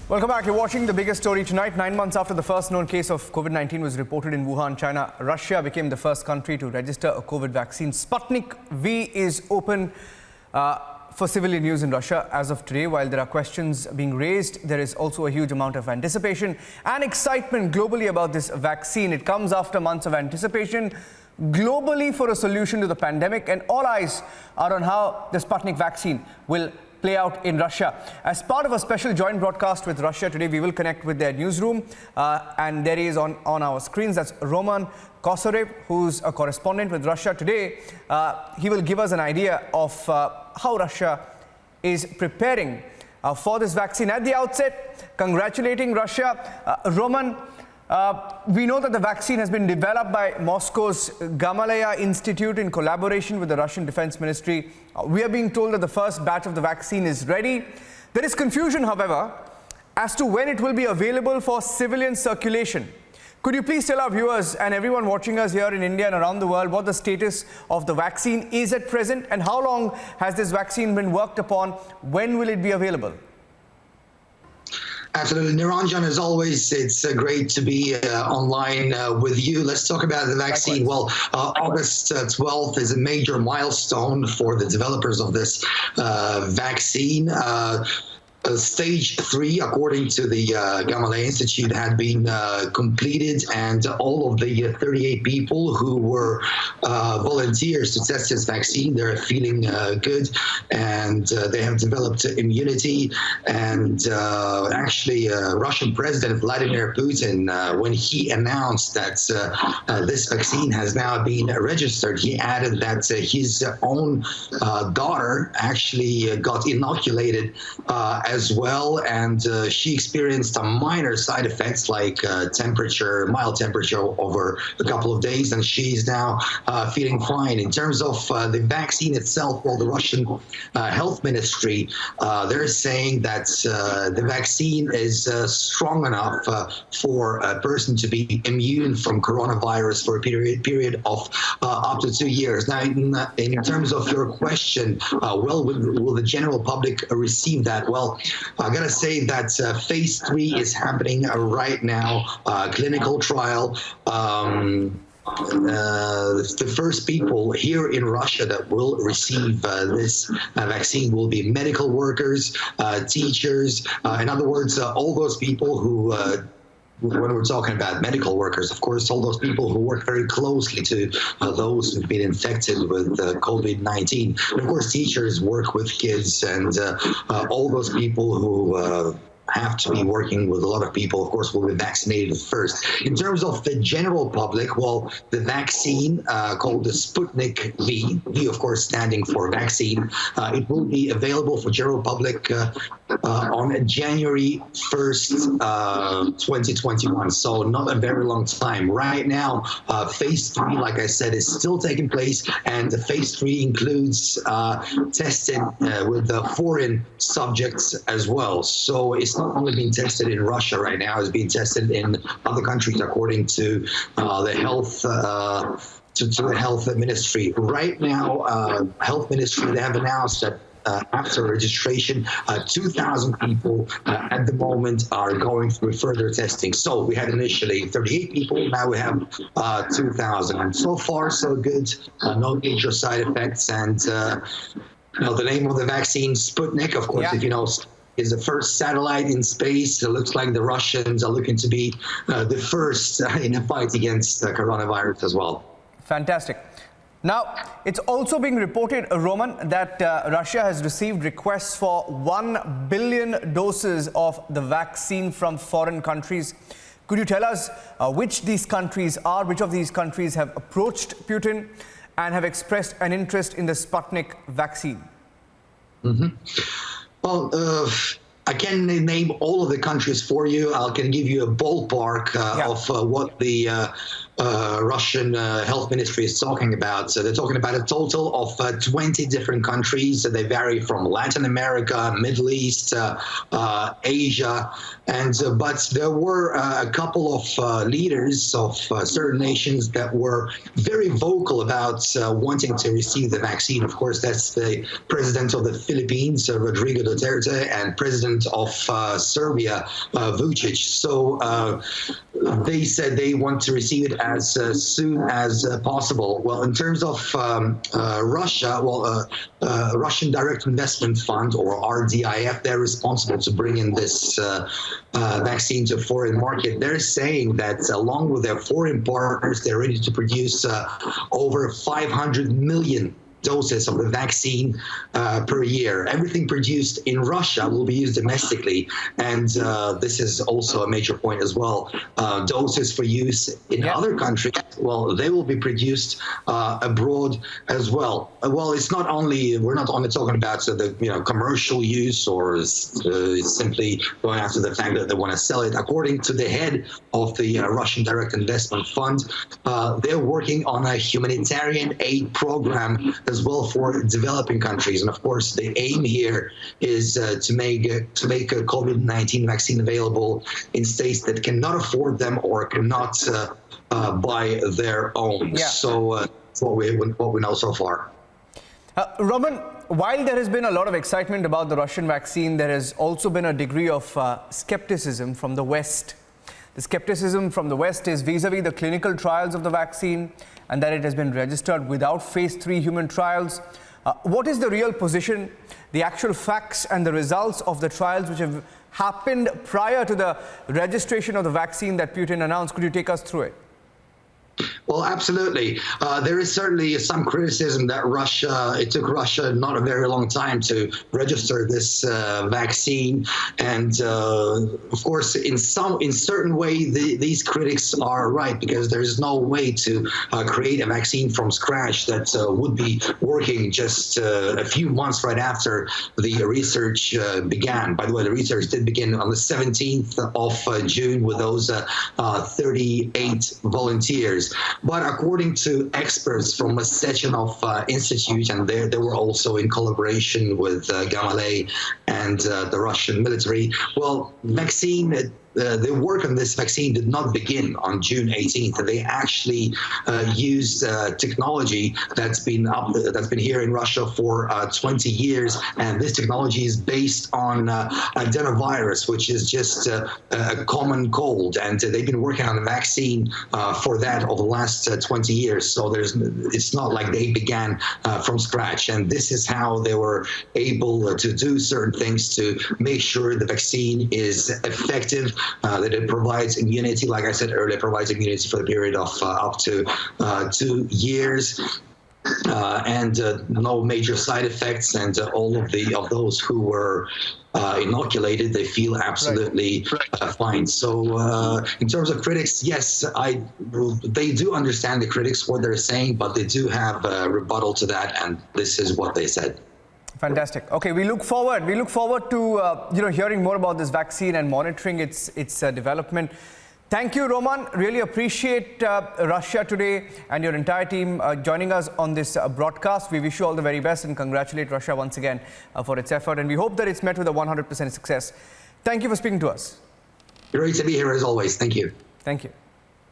Welcome back. You're watching the biggest story tonight. 9 months after the first known case of COVID-19 was reported in Wuhan, China, Russia became the first country to register a COVID vaccine. Sputnik V is open for civilian use in Russia as of today. While there are questions being raised, there is also a huge amount of anticipation and excitement globally about this vaccine. It comes after months of anticipation globally for a solution to the pandemic, and all eyes are on how the Sputnik vaccine will play out in Russia. As part of a special joint broadcast with Russia today, we will connect with their newsroom, and there he is on our screens. That's Roman Kosarev, who's a correspondent with Russia today. He will give us an idea of how Russia is preparing for this vaccine. At the outset, congratulating Russia. Roman, we know that the vaccine has been developed by Moscow's Gamaleya Institute in collaboration with the Russian Defense Ministry. We are being told that the first batch of the vaccine is ready. There is confusion, however, as to when it will be available for civilian circulation. Could you please tell our viewers and everyone watching us here in India and around the world what the status of the vaccine is at present, and how long has this vaccine been worked upon? When will it be available? Absolutely. Niranjan, as always, it's great to be online with you. Let's talk about the vaccine. Likewise. Well, August 12th is a major milestone for the developers of this vaccine. Stage 3, according to the Gamaleya Institute, had been completed, and all of the 38 people who were volunteers to test this vaccine, they're feeling good, and they have developed immunity. And actually, Russian President Vladimir Putin, when he announced that this vaccine has now been registered, he added that his own daughter actually got inoculated as well, and she experienced minor side effects like mild temperature over a couple of days, and she's now feeling fine. In terms of the vaccine itself, well, the Russian health ministry, they're saying that the vaccine is strong enough for a person to be immune from coronavirus for a period of up to 2 years. Now, in terms of your question, will the general public receive that? Well, I gotta say that phase 3 is happening right now, clinical trial. The first people here in Russia that will receive this vaccine will be medical workers, teachers, in other words, all those people who when we're talking about medical workers, of course, all those people who work very closely to those who've been infected with COVID-19. And of course, teachers work with kids, and all those people who have to be working with a lot of people, of course, will be vaccinated first. In terms of the general public, well, the vaccine called the Sputnik V, of course, standing for vaccine, it will be available for general public on January 1st, 2021. So not a very long time. Right now, phase 3, like I said, is still taking place, and the phase 3 includes testing with the foreign subjects as well. So it's not only being tested in Russia right now, it's being tested in other countries according to the health to the health ministry. Right now, health ministry, they have announced that after registration, 2,000 people at the moment are going through further testing. So we had initially 38 people, now we have 2,000. And so far, so good, no major side effects. And the name of the vaccine, Sputnik, of course, if you know, is the first satellite in space. It looks like the Russians are looking to be the first in a fight against the coronavirus as well. Fantastic. Now, it's also being reported, Roman, that Russia has received requests for 1 billion doses of the vaccine from foreign countries. Could you tell us which these countries are, which of these countries have approached Putin and have expressed an interest in the Sputnik vaccine? Well, I can name all of the countries for you. I can give you a ballpark of what the Russian health ministry is talking about. So they're talking about a total of 20 different countries. They vary from Latin America, Middle East, Asia, and but there were a couple of leaders of certain nations that were very vocal about wanting to receive the vaccine. Of course, that's the president of the Philippines, Rodrigo Duterte, and president of Serbia, Vucic. So they said they want to receive it as soon as possible. Well, in terms of Russia, Russian Direct Investment Fund, or RDIF, they're responsible to bring in this vaccine to foreign market. They're saying that along with their foreign partners, they're ready to produce over 500 million doses of the vaccine per year. Everything produced in Russia will be used domestically, and this is also a major point as well. Doses for use in other countries, well, they will be produced abroad as well. Well, it's not only, we're not only talking about the commercial use or simply going after the fact that they want to sell it. According to the head of the Russian Direct Investment Fund, they're working on a humanitarian aid program as well for developing countries. And of course, the aim here is to make a COVID-19 vaccine available in states that cannot afford them or cannot buy their own. Yeah. So that's what we know so far. Roman, while there has been a lot of excitement about the Russian vaccine, there has also been a degree of skepticism from the West. The skepticism from the West is vis-a-vis the clinical trials of the vaccine and that it has been registered without phase 3 human trials. What is the real position, the actual facts and the results of the trials which have happened prior to the registration of the vaccine that Putin announced? Could you take us through it? Well, absolutely. There is certainly some criticism that it took Russia not a very long time to register this vaccine. And of course, in certain way, these critics are right, because there's no way to create a vaccine from scratch that would be working just a few months right after the research began. By the way, the research did begin on the 17th of June with those 38 volunteers. But according to experts from the Sechenov Institute, and they were also in collaboration with Gamaleya and the Russian military, well, the work on this vaccine did not begin on June 18th. They actually used technology that's been here in Russia for 20 years, and this technology is based on adenovirus, which is just a common cold, and they've been working on a vaccine for that over the last 20 years. So it's not like they began from scratch, and this is how they were able to do certain things to make sure the vaccine is effective. That it provides immunity, like I said earlier, provides immunity for the period of up to 2 years, and no major side effects. And all of those who were inoculated, they feel absolutely fine. So in terms of critics, yes, they do understand the critics, what they're saying, but they do have a rebuttal to that, and this is what they said. Fantastic. Okay, we look forward to hearing more about this vaccine and monitoring its development. Thank you, Roman. Really appreciate Russia today and your entire team joining us on this broadcast. We wish you all the very best and congratulate Russia once again for its effort, and we hope that it's met with a 100% success. Thank you for speaking to us. Great to be here as always. Thank you. Thank you.